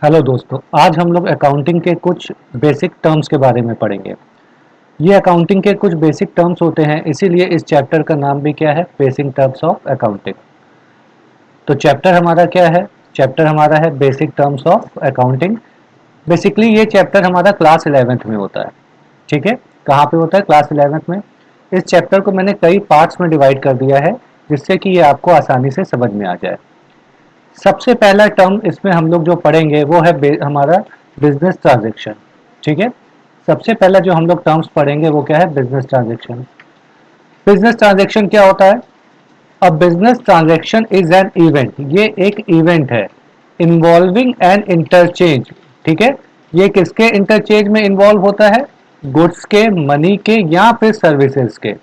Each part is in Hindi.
हेलो दोस्तों, आज हम लोग अकाउंटिंग के कुछ बेसिक टर्म्स के बारे में पढ़ेंगे। ये अकाउंटिंग के कुछ बेसिक टर्म्स होते हैं, इसीलिए इस चैप्टर का नाम भी क्या है? Basic terms of accounting. तो चैप्टर हमारा क्या है? चैप्टर हमारा है basic terms of accounting. Basically ये चैप्टर हमारा क्लास 11th में होता है। ठीक है, कहाँ पे होता है? क्लास 11th में। इस चैप्टर को मैंने कई पार्ट्स में डिवाइड कर दिया है, जिससे कि ये आपको आसानी से समझ में आ जाए। सबसे पहला टर्म इसमें हम लोग जो पढ़ेंगे वो है हमारा बिजनेस ट्रांजैक्शन। ठीक है, सबसे पहला जो हम लोग टर्म्स पढ़ेंगे वो क्या है? Business transaction. बिजनेस ट्रांजैक्शन क्या होता है? A business transaction is an event. ये एक इवेंट है इन्वॉल्विंग एन इंटरचेंज। ठीक है, ये किसके इंटरचेंज में इन्वॉल्व होता है? गुड्स के, मनी के या फिर सर्विसेज के।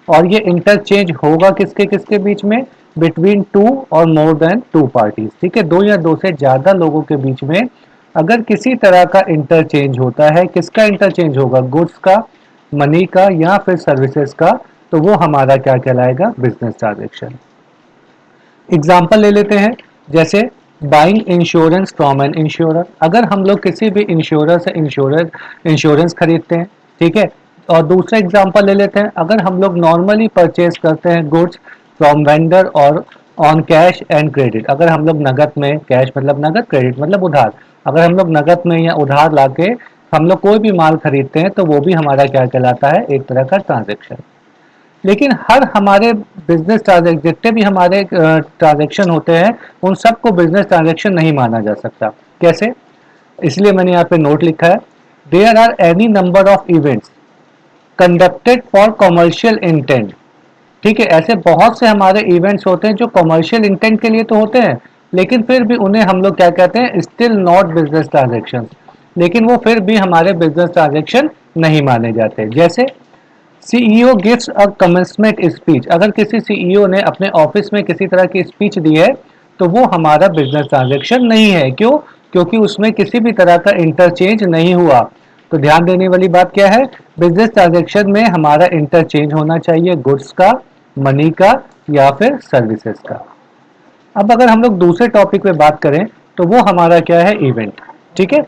और ये इंटरचेंज होगा किसके किसके बीच में? बिटवीन टू और मोर देन टू पार्टीज। ठीक है, दो या दो से ज्यादा लोगों के बीच में अगर किसी तरह का इंटरचेंज होता है, किसका इंटरचेंज होगा? गुड्स का, मनी का या फिर सर्विसेज का, तो वो हमारा क्या कहलाएगा? Business transaction. एग्जाम्पल ले लेते हैं, जैसे buying insurance from an insurer. अगर हम लोग किसी भी इंश्योरर से इंश्योरेंस खरीदते हैं, ठीक है। और दूसरा एग्जाम्पल ले लेते हैं, अगर हम लोग नॉर्मली परचेज करते हैं गुड्स फ्रॉम वेंडर और ऑन कैश एंड क्रेडिट। अगर हम लोग नगद में, कैश मतलब नगद, क्रेडिट मतलब उधार, अगर हम लोग नगद में या उधार लाके हम लोग कोई भी माल खरीदते हैं, तो वो भी हमारा क्या कहलाता है? एक तरह का ट्रांजेक्शन। लेकिन हर हमारे बिजनेस ट्रांजेक्शन, जितने भी हमारे ट्रांजेक्शन होते हैं, उन सबको बिजनेस ट्रांजेक्शन नहीं माना जा सकता। कैसे? इसलिए मैंने यहाँ पे नोट लिखा है, there are any number of events conducted for commercial intent. ठीक है, ऐसे बहुत से हमारे इवेंट्स होते हैं जो कॉमर्शियल इंटेंट के लिए तो होते हैं, लेकिन फिर भी उन्हें हम लोग क्या कहते हैं? Still not business transaction. लेकिन वो फिर भी हमारे बिजनेस ट्रांजेक्शन नहीं माने जाते। जैसे CEO gives a commencement speech. अगर किसी सीईओ ने अपने ऑफिस में किसी तरह की स्पीच दी है, तो वो हमारा बिजनेस ट्रांजैक्शन नहीं है। क्यों? क्योंकि उसमें किसी भी तरह का इंटरचेंज नहीं हुआ। तो ध्यान देने वाली बात क्या है? बिजनेस ट्रांजैक्शन में हमारा इंटरचेंज होना चाहिए गुड्स का, मनी का या फिर सर्विसेज का। अब अगर हम लोग दूसरे टॉपिक पे बात करें, तो वो हमारा क्या है? इवेंट। ठीक है,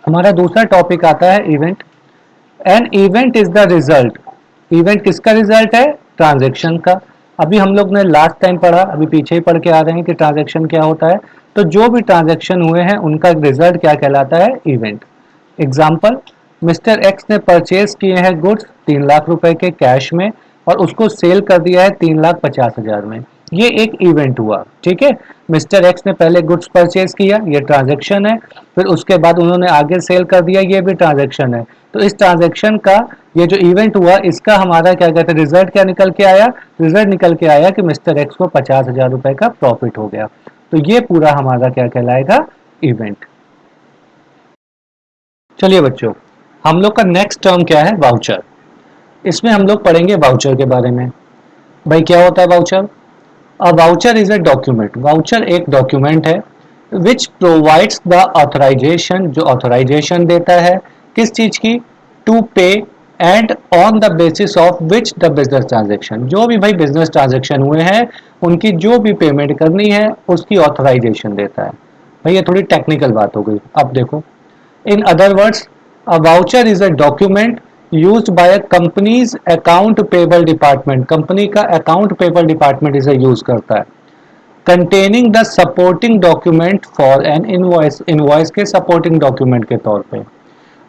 हमारा दूसरा टॉपिक आता है event. An event is the result. Event किसका रिजल्ट है? ट्रांजैक्शन का। अभी हम लोग ने लास्ट टाइम पढ़ा, अभी पीछे ही पढ़ के आ रहे हैं कि ट्रांजैक्शन क्या होता है। तो जो भी ट्रांजैक्शन हुए हैं उनका रिजल्ट क्या कहलाता है? इवेंट। एग्जाम्पल, मिस्टर एक्स ने परचेज किए हैं गुड्स 3 लाख रुपए के कैश में, और उसको सेल कर दिया है 3,50,000 में। ये एक इवेंट हुआ। ठीक है, मिस्टर एक्स ने पहले गुड्स परचेज किया, ये ट्रांजैक्शन है। फिर उसके बाद उन्होंने आगे सेल कर दिया, ये भी ट्रांजैक्शन है। तो इस ट्रांजैक्शन का ये जो इवेंट हुआ, इसका हमारा क्या कहते हैं? रिजल्ट क्या निकल के आया? रिजल्ट निकल के आया कि मिस्टर एक्स को 50,000 रुपए का प्रॉफिट हो गया। तो ये पूरा हमारा क्या कहलाएगा? इवेंट। चलिए बच्चों, हम लोग का नेक्स्ट टर्म क्या है? वाउचर। इसमें हम लोग पढ़ेंगे वाउचर के बारे में। भाई क्या होता है voucher? A voucher is a document. Voucher एक डॉक्यूमेंट है विच प्रोवाइड्स द ऑथराइजेशन, जो ऑथराइजेशन देता है किस चीज की? टू पे and on the basis of which the business transaction. जो भी भाई बिजनेस ट्रांजेक्शन हुए हैं, उनकी जो भी पेमेंट करनी है उसकी ऑथराइजेशन देता है। भाई ये थोड़ी टेक्निकल बात हो गई। अब देखो, in other words, a voucher is a document used by a company's account payable department. Company का अकाउंट पेबल डिपार्टमेंट इसे यूज करता है। Containing the supporting document for an invoice. Invoice के सपोर्टिंग डॉक्यूमेंट के तौर पे।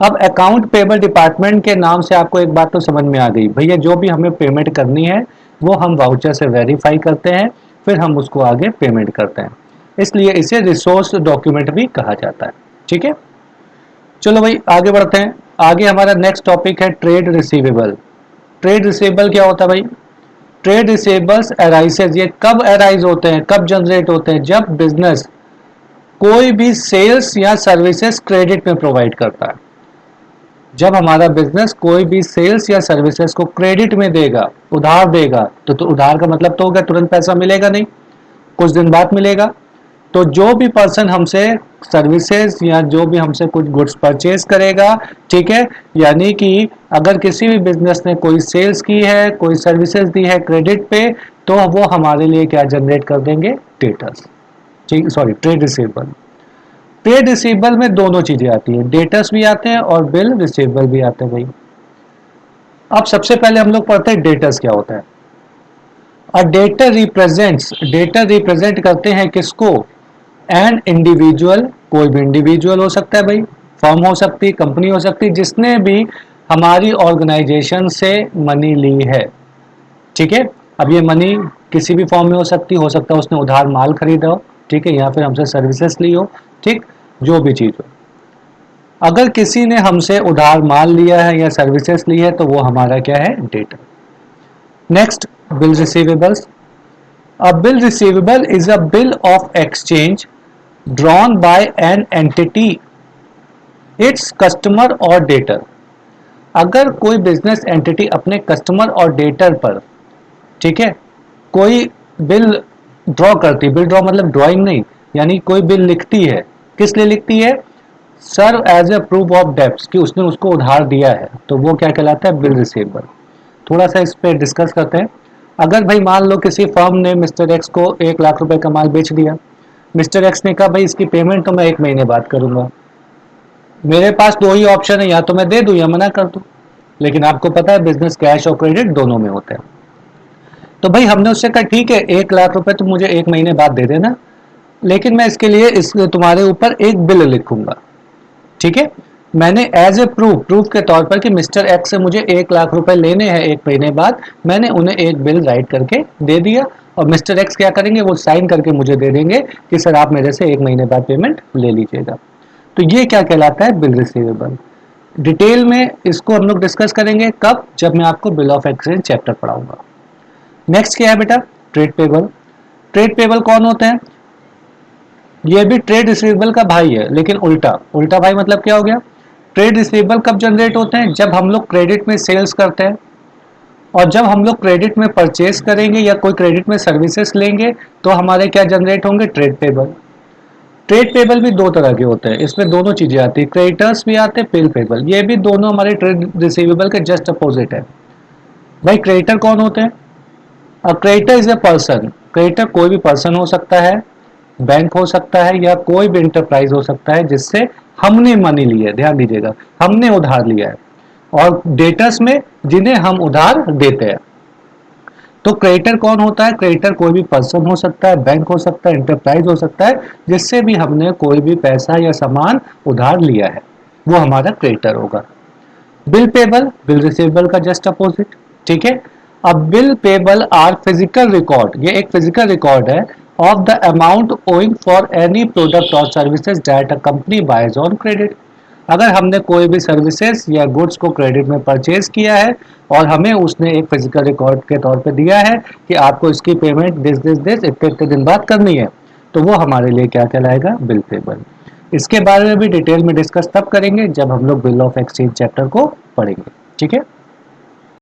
अब अकाउंट पेबल डिपार्टमेंट के नाम से आपको एक बात तो समझ में आ गई, भैया जो भी हमें पेमेंट करनी है वो हम वाउचर से वेरीफाई करते हैं, फिर हम उसको आगे पेमेंट करते हैं। इसलिए इसे रिसोर्स डॉक्यूमेंट भी कहा जाता है। ठीक है, चलो भाई आगे बढ़ते हैं। आगे हमारा नेक्स्ट टॉपिक है ट्रेड रिसीवेबल। ट्रेड रिसीवेबल क्या होता है भाई? Trade receivables arises. ये कब अराइज होते हैं, कब जनरेट होते हैं? जब बिजनेस कोई भी सेल्स या सर्विसेज क्रेडिट में प्रोवाइड करता है। जब हमारा बिजनेस कोई भी सेल्स या सर्विसेज को क्रेडिट में देगा, उधार देगा, तो उधार का मतलब तो हो गया तुरंत पैसा मिलेगा नहीं, कुछ दिन बाद मिलेगा। तो जो भी पर्सन हमसे सर्विसेज या जो भी हमसे कुछ गुड्स परचेज करेगा, ठीक है, यानी कि अगर किसी भी बिजनेस ने कोई सेल्स की है, कोई सर्विसेज दी है क्रेडिट पे, तो वो हमारे लिए क्या जनरेट कर देंगे? डेटर्स। ठीक, sorry, trade receivable. Trade receivable में दोनों चीजें आती है, डेटर्स भी आते हैं और बिल रिसीवेबल भी आते हैं भाई। अब सबसे पहले हम लोग पढ़ते हैं डेटर्स क्या होता है। और डेटर रिप्रेजेंट करते हैं किसको? एन इंडिविजुअल, कोई भी इंडिविजुअल हो सकता है भाई, फर्म हो सकती है, कंपनी हो सकती है, जिसने भी हमारी ऑर्गेनाइजेशन से मनी ली है। ठीक है, अब ये मनी किसी भी फॉर्म में हो सकता है उसने उधार माल खरीदा हो, ठीक है, या फिर हमसे सर्विसेज ली हो, ठीक, जो भी चीज हो। अगर किसी ने हमसे उधार माल लिया है या सर्विसेज ली है तो वो हमारा क्या है? Debtor. Next, bill receivables. A bill receivable is a bill of exchange drawn by an entity, its customer or debtor। अगर कोई बिजनेस एंटिटी अपने कस्टमर और डेटर पर, ठीक है, कोई बिल ड्रॉ करती, बिल ड्रॉ मतलब ड्राइंग नहीं, यानी कोई बिल लिखती है, किस लिए लिखती है? Serve as a proof of debts, कि उसने उसको उधार दिया है, तो वो क्या कहलाता है? Bill receivable. थोड़ा सा इस पे डिस्कस करते हैं। अगर भाई मान लो किसी फर्म ने मिस्टर एक्स को 1 लाख रुपए का माल बेच दिया, मिस्टर एक्स ने कहा भाई इसकी पेमेंट तो मैं 1 महीने बाद करूंगा। मेरे पास दो ही ऑप्शन है, या तो मैं दे दूं या मना कर दूं। लेकिन आपको पता है बिजनेस कैश और क्रेडिट दोनों में होता है। तो भाई हमने उससे कहा ठीक है 1 लाख रुपए तुम मुझे 1 महीने बाद दे देना, लेकिन मैं इसके लिए तुम्हारे ऊपर एक बिल लिखूंगा। ठीक है, मैंने एज ए प्रूफ के तौर पर कि मिस्टर एक्स से मुझे 1 लाख रुपए लेने हैं 1 महीने बाद, मैंने उन्हें एक बिल राइट करके दे दिया, और मिस्टर एक्स क्या करेंगे? वो साइन करके मुझे दे देंगे कि सर आप मेरे से 1 महीने बाद पेमेंट ले लीजिएगा। तो ये क्या कहलाता है? Bill receivable. डिटेल में इसको हम लोग डिस्कस करेंगे कब? जब मैं आपको बिल ऑफ एक्सचेंज चैप्टर पढ़ाऊंगा। नेक्स्ट क्या है बेटा? Trade payable. ट्रेड पेबल कौन होते हैं? ये भी ट्रेड रिसीवेबल का भाई है, लेकिन उल्टा। उल्टा भाई मतलब क्या हो गया? ट्रेड रिसीवेबल कब जनरेट होते हैं? जब हम लोग क्रेडिट में सेल्स करते हैं, और जब हम लोग क्रेडिट में परचेस करेंगे या कोई क्रेडिट में सर्विसेज लेंगे तो हमारे क्या जनरेट होंगे? Trade payable. ट्रेड पेबल भी दो तरह के होते हैं, इसमें दोनों चीजें आती है, क्रेडिटर्स भी आते हैं, बिल पेबल। ये भी दोनों हमारे ट्रेड रिसीवेबल के जस्ट अपोजिट है। भाई क्रेडिटर कौन होते हैं? Creditor is a person. Creditor कोई भी पर्सन हो सकता है, बैंक हो सकता है, या कोई भी इंटरप्राइज हो सकता है जिससे हमने मनी ली है। ध्यान दीजिएगा, हमने उधार लिया है। और डेटर्स में जिन्हें हम उधार देते हैं। तो क्रेडिटर कौन होता है? क्रेडिटर कोई भी पर्सन हो सकता है, बैंक हो सकता है, इंटरप्राइज हो सकता है, जिससे भी हमने कोई भी पैसा या सामान उधार लिया है, वो हमारा क्रेडिटर होगा। बिल पेबल, बिल रिसीवेबल का जस्ट अपोजिट। ठीक है, अब bill payable are physical record, ये एक फिजिकल रिकॉर्ड है of the amount owing for any product और services that a company buys on credit. अगर हमने कोई भी सर्विसेज या गुड्स को क्रेडिट में परचेज किया है और हमें उसने एक फिजिकल रिकॉर्ड के तौर पे दिया है कि आपको इसकी पेमेंट दिस इतने इतने दिन बाद करनी है, तो वो हमारे लिए क्या कहलाएगा? Bill payable. इसके बारे में भी डिटेल में डिस्कस तब करेंगे जब हम लोग बिल ऑफ एक्सचेंज चैप्टर को पढ़ेंगे। ठीक है।